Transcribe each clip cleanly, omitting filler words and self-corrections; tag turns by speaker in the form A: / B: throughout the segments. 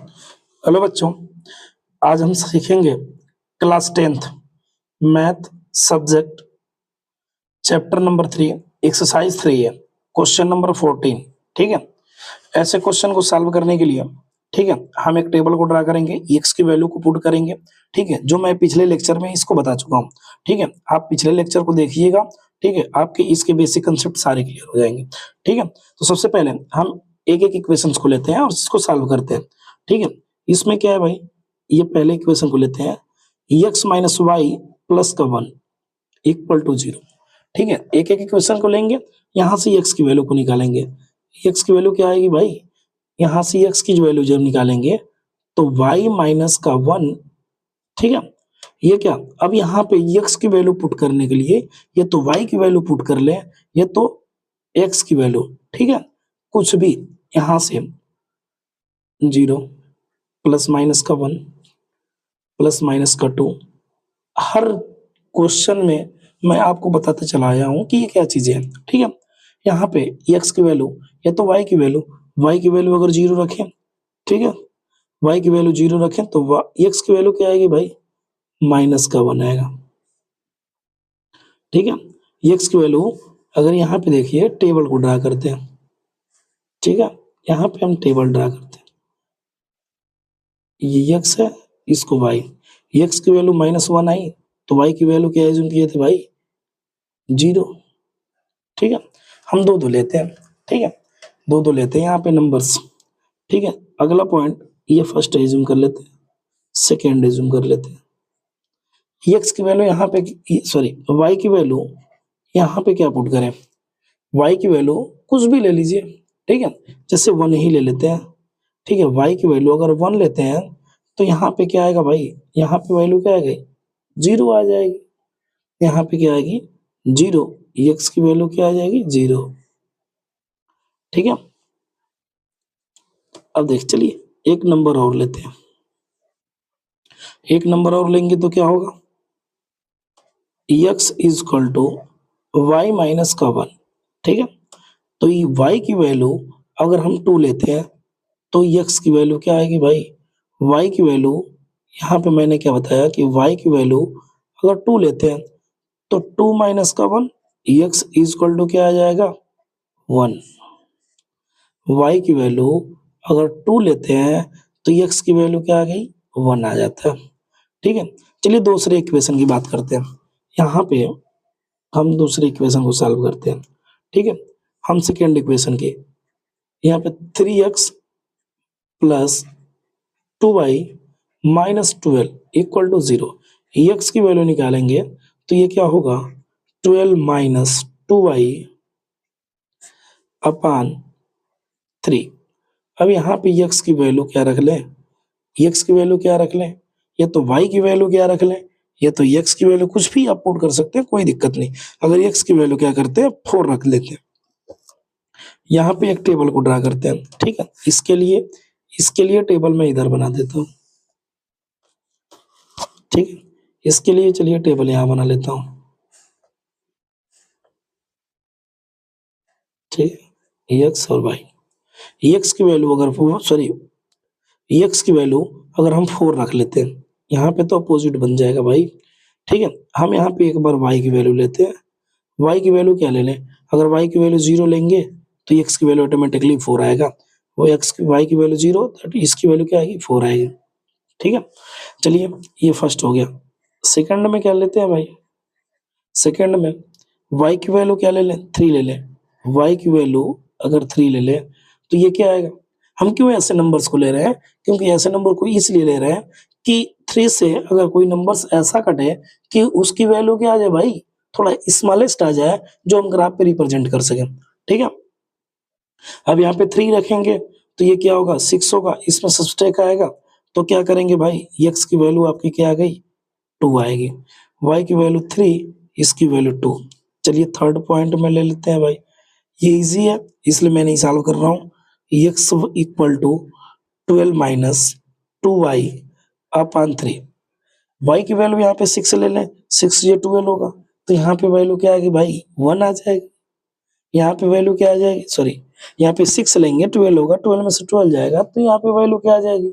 A: Hello बच्चों, आज हम सीखेंगे class 10th math subject chapter number 3 exercise 3 है क्वेश्चन नंबर 14। ठीक है, ऐसे क्वेश्चन को सॉल्व करने के लिए ठीक है हम एक टेबल को ड्रा करेंगे, एक्स की वैल्यू को पुट करेंगे। ठीक है, जो मैं पिछले लेक्चर में इसको बता चुका हूँ। ठीक है, आप पिछले लेक्चर को देखिएगा। ठीक है, आपके इसके बेसिक कंसेप्ट सारे क्लियर हो जाएंगे। ठीक है, तो सबसे पहले हम एक एक इक्वेशंस को लेते हैं और इसको सॉल्व करते हैं। ठीक है, इसमें क्या है भाई, ये पहले इक्वेशन को लेते हैं, एक्स माइनस वाई प्लस का 1 इक्वल टू 0। ठीक है, एक एक इक्वेशन को लेंगे, यहां से एक्स की वैल्यू को निकालेंगे। एक्स की वैल्यू क्या आएगी भाई, यहां से एक्स की जो वैल्यू जब निकालेंगे तो y माइनस का 1। ठीक है, ये क्या, अब यहाँ पे x की वैल्यू पुट करने के लिए ये तो y की वैल्यू पुट कर ले, ये तो x की वैल्यू। ठीक है, कुछ भी यहां से 0 प्लस माइनस का 1 प्लस माइनस का 2, हर क्वेश्चन में मैं आपको बताते चला आया हूं कि ये क्या चीजें हैं। ठीक है, यहाँ पे x की वैल्यू या तो y की वैल्यू, y की वैल्यू अगर 0 रखें, ठीक है, y की वैल्यू 0 रखें तो x की वैल्यू क्या आएगी भाई, माइनस का 1 आएगा। ठीक है, x की वैल्यू अगर यहाँ पे देखिए टेबल को ड्रा करते हैं। ठीक है, यहाँ पे हम टेबल ड्रा करते हैं, ये x है, इसको y, x की वैल्यू -1 आई तो y की वैल्यू क्या एज्यूम किए थे भाई, 0। ठीक है, हम दो लेते हैं। ठीक है, दो लेते हैं यहाँ पे नंबर्स। ठीक है, अगला पॉइंट ये फर्स्ट एज्यूम कर लेते हैं, सेकेंड एज्यूम कर लेते हैं। x की वैल्यू यहाँ पे, सॉरी y की वैल्यू यहाँ पे क्या पुट करें, y की वैल्यू कुछ भी ले लीजिए। ठीक है, जैसे 1 ही ले लेते हैं। ठीक है, y की वैल्यू अगर 1 लेते हैं तो यहाँ पे क्या आएगा भाई, यहाँ पे वैल्यू क्या आएगी, 0 आ जाएगी। यहाँ पे क्या आएगी, 0, x की वैल्यू क्या आ जाएगी, 0। ठीक है, अब देख चलिए एक नंबर और लेते हैं, एक नंबर और लेंगे तो क्या होगा, x is equal to Y minus का 1। ठीक है, तो ये y की वैल्यू अगर हम 2 लेते हैं तो x की वैल्यू क्या आएगी भाई, y की वैल्यू, यहाँ पे मैंने क्या बताया कि y की वैल्यू अगर 2 लेते हैं तो 2 माइनस का 1, x इज इक्वल टू क्या आ जाएगा, 1। y की वैल्यू अगर 2 लेते हैं तो x की वैल्यू क्या आ गई, 1 आ जाता है। ठीक है, चलिए दूसरे इक्वेशन की बात करते हैं। यहाँ पे हम दूसरे इक्वेशन को सॉल्व करते हैं। ठीक है, हम सेकेंड इक्वेशन की, यहाँ पे 3x plus 2y minus 12 equal to 0, x की वैल्यू निकालेंगे तो ये क्या होगा, 12 माइनस 2y अपान 3। अब यहाँ पे x की वैल्यू क्या रख लें, x की वैल्यू क्या रख लें, या तो y की वैल्यू क्या रख लें, या तो x की वैल्यू कुछ भी आप पुट कर सकते हैं, कोई दिक्कत नहीं। अगर x की वैल्यू क्या करते हैं, 4 रख लेते हैं। यहाँ पे एक टेबल को ड्रा करते हैं। ठीक है, इसके लिए टेबल मैं इधर बना देता हूँ। ठीक है, इसके लिए चलिए टेबल यहाँ बना लेता हूँ। ठीक है, एक्स और वाई, एक्स की वैल्यू अगर सॉरी एक्स की वैल्यू अगर हम 4 रख लेते हैं, यहाँ पे तो अपोजिट बन जाएगा भाई। ठीक है, हम यहाँ पे एक बार वाई की वैल्यू लेते हैं। वाई की वैल्यू क्या ले लें, अगर वाई की वैल्यू 0 लेंगे तो एक्स की वैल्यू ऑटोमेटिकली 4 आएगा। वो एक्स की वाई की वैल्यू 0 तो इसकी वैल्यू क्या आएगी, 4 आएगी। ठीक है, चलिए ये फर्स्ट हो गया। सेकंड में क्या लेते हैं भाई, सेकंड में y की वैल्यू क्या ले लें, 3 ले लें। y की वैल्यू अगर 3 ले लें तो ये क्या आएगा, हम क्यों ऐसे नंबर्स को ले रहे हैं, क्योंकि ऐसे नंबर को इसलिए ले रहे हैं कि 3 से अगर कोई नंबर्स ऐसा कटे कि उसकी वैल्यू क्या आ जाए भाई, थोड़ा स्मॉलेस्ट आ जाए, जो हम ग्राफ पे रिप्रेजेंट कर सकें। ठीक है, अब यहाँ पे 3 रखेंगे तो ये क्या होगा, 6 होगा, इसमें सब्सट्रैक्ट आएगा तो क्या करेंगे भाई, x की वैल्यू आपकी क्या आ गई, 2 आएगी, y की वैल्यू 3, इसकी वैल्यू 2। चलिए थर्ड पॉइंट में ले लेते हैं भाई, ये इजी है इसलिए मैं नहीं सॉल्व कर रहा हूँ। x equal to 12 minus 2y upon 3, y की वैल्यू यहाँ पे 6 ले लें, 6 ये 12 होगा तो यहाँ पे वैल्यू क्या आएगी भाई, 1 आ जाएगी। यहाँ पे वैल्यू क्या आ जाएगी, सॉरी यहाँ पे 6 लेंगे, 12 होगा, 12 में से 12 जाएगा तो यहाँ पे वैल्यू क्या आ जाएगी,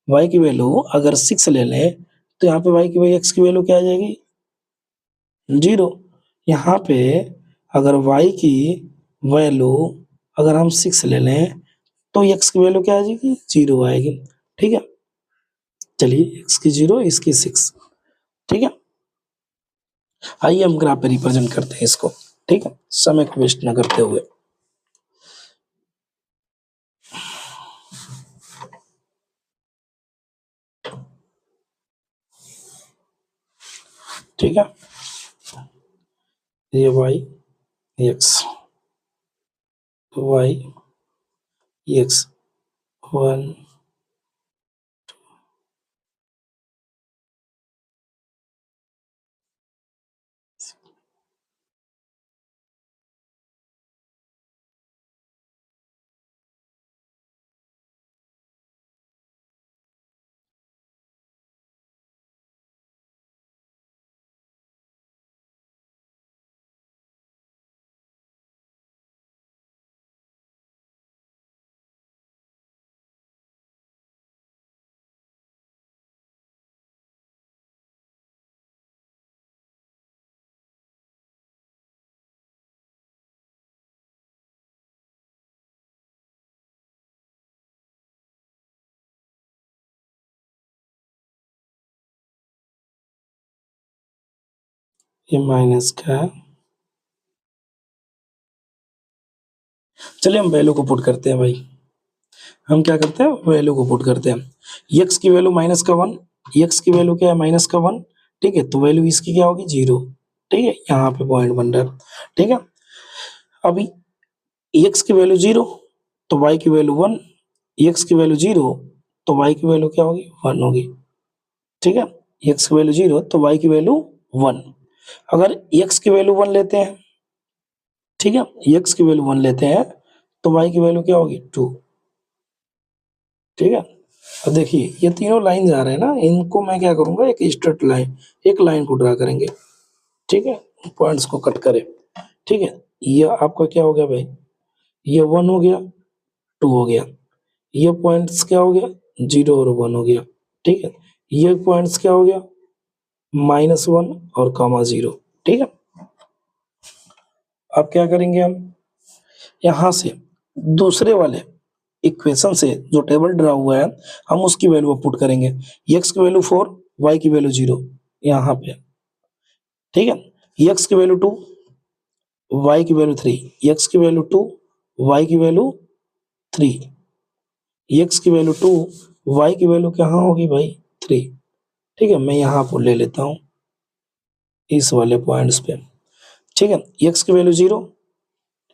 A: y की वैल्यू अगर 6 ले लें तो यहाँ पे y की वैल्यू x की वैल्यू क्या आ जाएगी 0। यहाँ पे अगर y की वैल्यू अगर हम 6 ले लें तो x की वैल्यू क्या आ जाएगी 0 आएगी। ठीक है, चलिए x की 0 इसकी 6। ठीक है, आइए हम ग्राफ पे रिप्रेजेंट करते हैं इसको। ठीक है, समय को वेस्ट ना करते हुए। ठीक है, ये y x y x 1 ये माइनस का है। चलिए हम वैल्यू को पुट करते हैं भाई। हम क्या करते हैं वैल्यू को पुट करते हैं। x की वैल्यू माइनस का 1, x की वैल्यू क्या है माइनस का 1। ठीक है, तो वैल्यू इसकी क्या होगी 0। ठीक है, यहाँ पे पॉइंट बन रहा है। ठीक है, अभी x की वैल्यू 0 तो y की वैल्यू 1, x की वैल्यू 0 तो y की वैल्यू क्या होगी 1 होगी। ठीक है, x की वैल्यू 0 तो y की वैल्यू 1। अगर x की वैल्यू 1 लेते हैं, ठीक है, x की वैल्यू 1 लेते हैं तो y की वैल्यू क्या होगी 2। ठीक है, अब देखिए ये तीनों लाइन जा रहे हैं ना, इनको मैं क्या करूंगा एक स्ट्रेट लाइन, एक लाइन को ड्रा करेंगे। ठीक है, पॉइंट्स को कट करें। ठीक है, ये आपका क्या हो गया भाई, ये 1 हो गया 2 हो गया, ये पॉइंट्स क्या हो गया 0 और 1 हो गया। ठीक है, ये पॉइंट्स क्या हो गया -1 और कामा 0। ठीक है, अब क्या करेंगे हम यहाँ से दूसरे वाले इक्वेशन से जो टेबल ड्रा हुआ है हम उसकी वैल्यू पुट करेंगे। x की वैल्यू 4, y की वैल्यू 0 यहाँ पे। ठीक है, x की वैल्यू 2, y की वैल्यू 3, x की वैल्यू 2, y की वैल्यू 3, x की वैल्यू 2, y की वैल्यू कहाँ होगी भाई 3। ठीक है, मैं यहाँ पर ले लेता हूँ इस वाले पॉइंट्स पे। ठीक है, x की वैल्यू 0,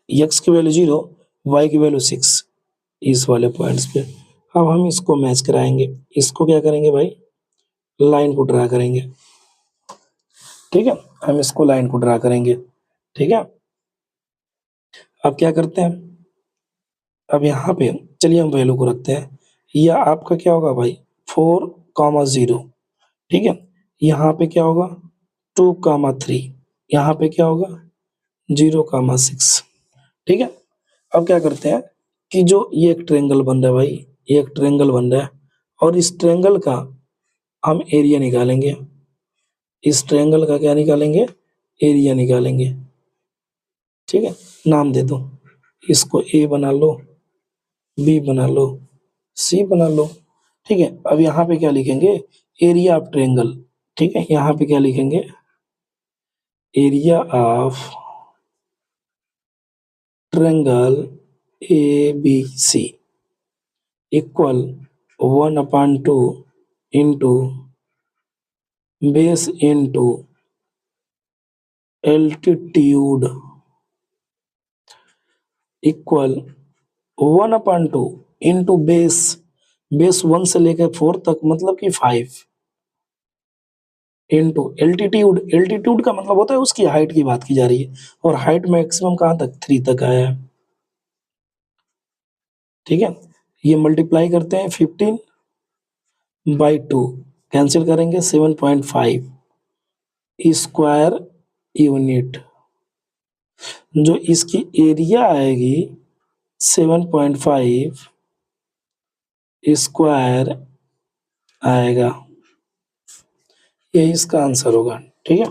A: x की वैल्यू 0, y की वैल्यू 6 इस वाले पॉइंट्स पे। अब हम इसको मैच कराएंगे, इसको क्या करेंगे भाई लाइन को ड्रा करेंगे। ठीक है, हम इसको लाइन को ड्रा करेंगे। ठीक है, अब क्या करते हैं, अब यहाँ पे चलिए हम वैल्यू को रखते हैं। यह आपका क्या होगा भाई 4, 0। ठीक है, यहाँ पे क्या होगा 2, 3, यहाँ पे क्या होगा 0, 6। ठीक है, अब क्या करते हैं कि जो ये एक ट्रायंगल बन रहा है भाई, ये एक ट्रायंगल बन रहा है और इस ट्रायंगल का हम एरिया निकालेंगे। इस ट्रायंगल का क्या निकालेंगे एरिया निकालेंगे। ठीक है, नाम दे दो इसको, ए बना लो, बी बना लो, सी बना लो। ठीक है, अब यहाँ पे क्या लिखेंगे एरिया ऑफ ट्रायंगल। ठीक है, यहाँ पे क्या लिखेंगे area of triangle A B C equal 1/2 into base into altitude equal 1/2 into base, base 1 से लेकर 4 तक मतलब कि 5 इंटू एल्टीट्यूड। एल्टीट्यूड का मतलब होता है उसकी हाइट की बात की जा रही है और हाइट मैक्सिमम कहाँ तक 3 तक आया है। ठीक है, ये मल्टीप्लाई करते हैं 15/2 कैंसिल करेंगे 7.5 स्क्वायर यूनिट। जो इसकी एरिया आएगी 7.5 स्क्वायर आएगा। यही इसका आंसर होगा। ठीक है।